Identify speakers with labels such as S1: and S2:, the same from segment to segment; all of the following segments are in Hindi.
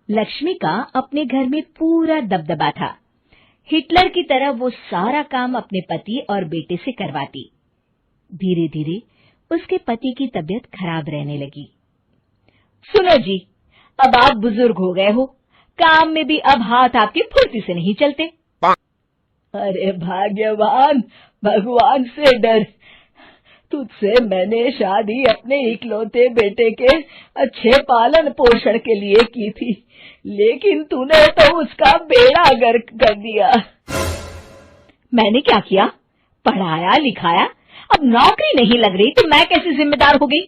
S1: लक्ष्मी का अपने घर में पूरा दबदबा था। हिटलर की तरह वो सारा काम अपने पति और बेटे से करवाती। धीरे धीरे उसके पति की तबीयत खराब रहने लगी। सुनो जी, अब आप बुजुर्ग हो गए हो, काम में भी अब हाथ आपके फुर्ती से नहीं चलते। अरे भाग्यवान, भगवान से डर। तुझसे मैंने शादी अपने इकलौते बेटे के अच्छे पालन पोषण के लिए की थी, लेकिन तूने तो उसका बेड़ा गर्क कर दिया। मैंने क्या किया? पढ़ाया लिखाया, अब नौकरी नहीं लग रही तो मैं कैसे जिम्मेदार हो गई?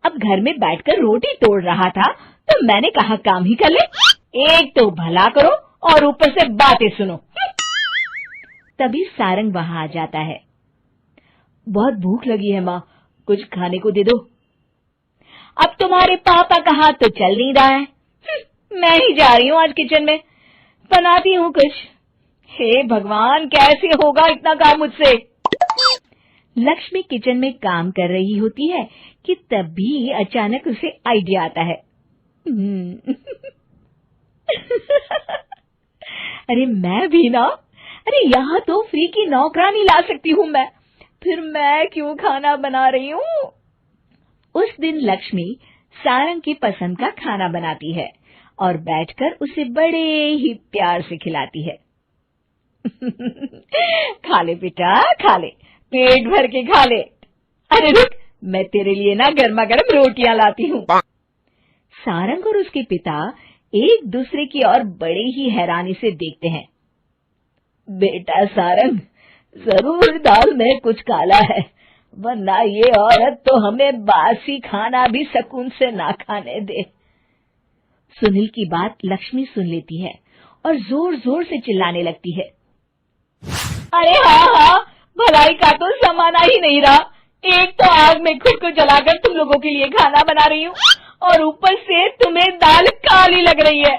S1: अब घर में बैठकर रोटी तोड़ रहा था तो मैंने कहा काम ही कर ले। एक तो भला करो और ऊपर से बातें सुनो। तभी सारंग वहां आ जाता है। बहुत भूख लगी है माँ, कुछ खाने को दे दो। अब तुम्हारे पापा का हाथ तो चल नहीं रहा है। मैं ही जा रही हूँ आज किचन में, बनाती हूँ कुछ। हे भगवान, कैसे होगा इतना काम मुझसे? लक्ष्मी किचन में काम कर रही होती है कि तभी अचानक उसे आइडिया आता है। अरे मैं भी ना, अरे यहाँ तो फ्री की नौकरानी ला सकती हूँ मैं, फिर मैं क्यों खाना बना रही हूँ? उस दिन लक्ष्मी सारंग की पसंद का खाना बनाती है और बैठकर उसे बड़े ही प्यार से खिलाती है। खा ले बेटा, खा ले, पेट भर के खा ले। अरे रुक, मैं तेरे लिए ना गर्मा गर्म रोटियां लाती हूँ। सारंग और उसके पिता एक दूसरे की ओर बड़े ही हैरानी से देखते हैं। बेटा सारंग, जरूर दाल में कुछ काला है, वरना ये औरत तो हमें बासी खाना भी सुकून से ना खाने दे। सुनील की बात लक्ष्मी सुन लेती है और जोर जोर से चिल्लाने लगती है। अरे हाँ, भलाई का तो जमाना ही नहीं रहा। एक तो आग में खुद को जलाकर तुम लोगों के लिए खाना बना रही हूँ और ऊपर से तुम्हें दाल काली लग रही है।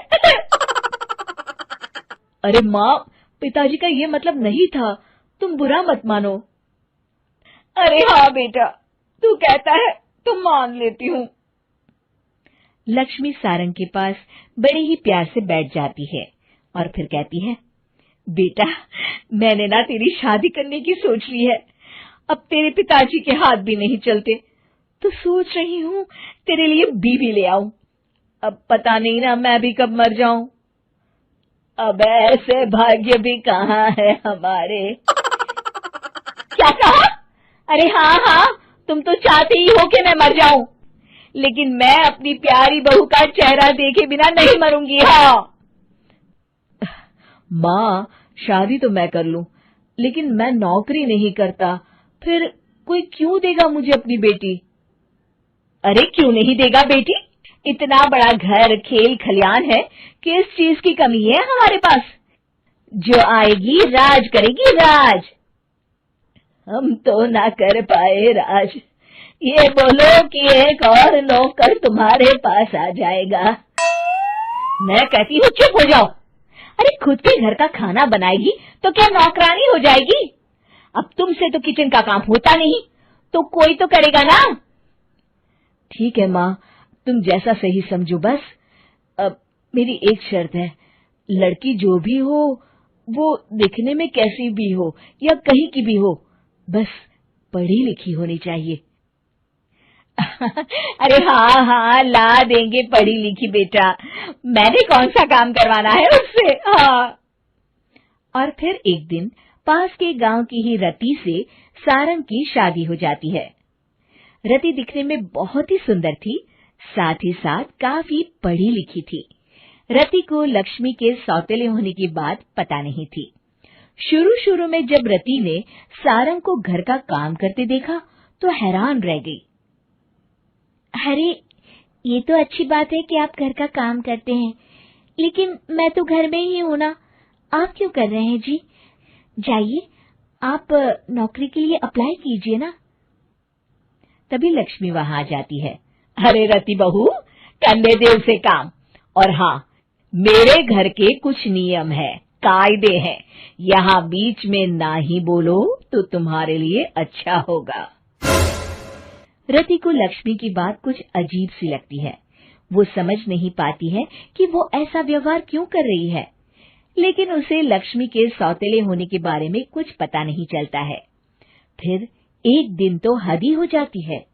S1: अरे माँ, पिताजी का ये मतलब नहीं था, तुम बुरा मत मानो। अरे हाँ बेटा, तू कहता है तो मान लेती हूँ। लक्ष्मी सारंग के पास बड़े ही प्यार से बैठ जाती है और फिर कहती है, बेटा मैंने ना तेरी शादी करने की सोच ली है। अब तेरे पिताजी के हाथ भी नहीं चलते तो सोच रही हूँ तेरे लिए बीवी ले आऊं। अब पता नहीं ना मैं भी कब मर जाऊं। अब ऐसे भाग्य भी कहाँ है हमारे। क्या कहा? अरे हाँ, तुम तो चाहते ही हो कि मैं मर जाऊं, लेकिन मैं अपनी प्यारी बहू का चेहरा देखे बिना नहीं मरूंगी। हाँ माँ, शादी तो मैं कर लूं, लेकिन मैं नौकरी नहीं करता, फिर कोई क्यों देगा मुझे अपनी बेटी? अरे क्यों नहीं देगा बेटी? इतना बड़ा घर, खेल खलियान है, किस चीज की कमी है हमारे पास? जो आएगी राज करेगी, राज। हम तो ना कर पाए राज, ये बोलो कि एक और नौकर तुम्हारे पास आ जाएगा। मैं कहती हूँ चुप हो जाओ। अरे खुद के घर का खाना बनाएगी तो क्या नौकरानी हो जाएगी? अब तुमसे तो किचन का काम होता नहीं, तो कोई तो करेगा ना। ठीक है माँ, तुम जैसा सही समझो बस। अब मेरी एक शर्त है, लड़की जो भी हो वो दिखने में कैसी भी हो या कहीं की भी हो, बस पढ़ी लिखी होनी चाहिए। अरे हाँ, ला देंगे पढ़ी लिखी बेटा, मैंने कौन सा काम करवाना है उससे। हाँ। और फिर एक दिन पास के गांव की ही रति से सारंग की शादी हो जाती है। रति दिखने में बहुत ही सुंदर थी, साथ ही साथ काफी पढ़ी लिखी थी। रति को लक्ष्मी के सौतेले होने की बात पता नहीं थी। शुरू में जब रति ने सारंग को घर का काम करते देखा तो हैरान रह गई। अरे ये तो अच्छी बात है कि आप घर का काम करते हैं, लेकिन मैं तो घर में ही हूं ना, आप क्यों कर रहे हैं जी? जाइए आप नौकरी के लिए अप्लाई कीजिए ना। तभी लक्ष्मी वहां आ जाती है। अरे रति बहू, करने दे उसे काम। और हाँ, मेरे घर के कुछ नियम है, कायदे हैं, यहाँ बीच में ना ही बोलो तो तुम्हारे लिए अच्छा होगा। रति को लक्ष्मी की बात कुछ अजीब सी लगती है। वो समझ नहीं पाती है कि वो ऐसा व्यवहार क्यों कर रही है, लेकिन उसे लक्ष्मी के सौतेले होने के बारे में कुछ पता नहीं चलता है। फिर एक दिन तो हद ही हो जाती है।